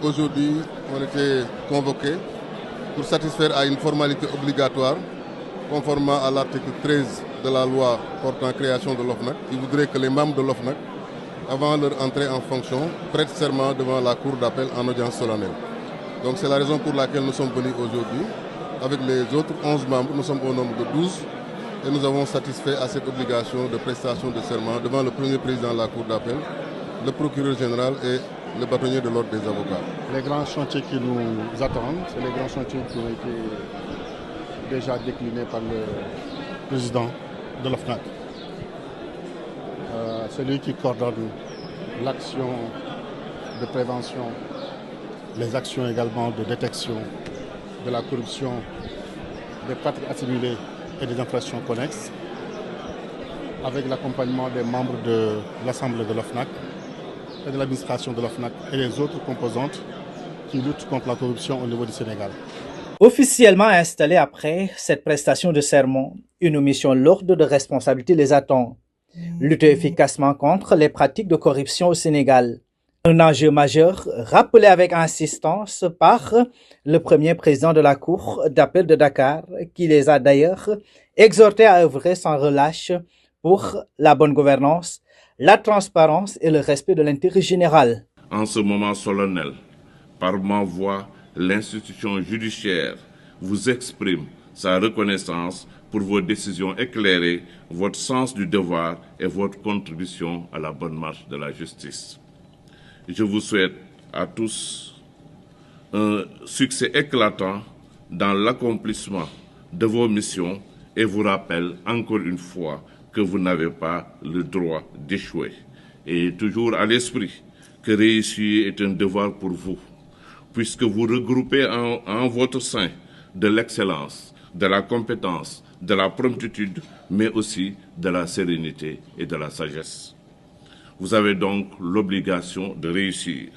Aujourd'hui, on était convoqués pour satisfaire à une formalité obligatoire conformément à l'article 13 de la loi portant création de l'OFNAC. Il voudrait que les membres de l'OFNAC, avant leur entrée en fonction, prêtent serment devant la cour d'appel en audience solennelle. Donc c'est la raison pour laquelle nous sommes venus aujourd'hui. Avec les autres 11 membres, nous sommes au nombre de 12 et nous avons satisfait à cette obligation de prestation de serment devant le premier président de la cour d'appel, le procureur général et le bâtonnier de l'ordre des avocats. Les grands chantiers qui nous attendent, c'est les grands chantiers qui ont été déjà déclinés par le président de l'OFNAC. C'est lui qui coordonne l'action de prévention, les actions également de détection de la corruption, des pratiques assimilées et des infractions connexes, avec l'accompagnement des membres de l'Assemblée de l'OFNAC et de l'administration de l'OFNAC et les autres composantes qui luttent contre la corruption au niveau du Sénégal. Officiellement installée après cette prestation de serment, une mission lourde de responsabilité les attend. Lutter efficacement contre les pratiques de corruption au Sénégal. Un enjeu majeur rappelé avec insistance par le premier président de la Cour d'appel de Dakar, qui les a d'ailleurs exhortés à œuvrer sans relâche pour la bonne gouvernance, la transparence et le respect de l'intérêt général. En ce moment solennel, par ma voix, l'institution judiciaire vous exprime sa reconnaissance pour vos décisions éclairées, votre sens du devoir et votre contribution à la bonne marche de la justice. Je vous souhaite à tous un succès éclatant dans l'accomplissement de vos missions et vous rappelle encore une fois que vous n'avez pas le droit d'échouer. Et toujours à l'esprit que réussir est un devoir pour vous, puisque vous regroupez en votre sein de l'excellence, de la compétence, de la promptitude, mais aussi de la sérénité et de la sagesse. Vous avez donc l'obligation de réussir.